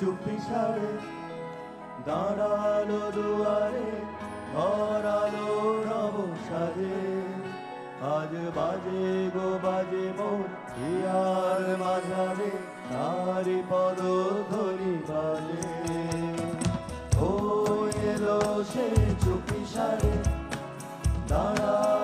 চুপি সারে দাঁড়ালো দুয়ারে, ধরালো নব সাজে। আজ বাজে গো বাজে মোর হিয়ার মাঝারে, তারি পদধ্বনি বাজে। ও এলো সে চুপি সারে, দাঁড়া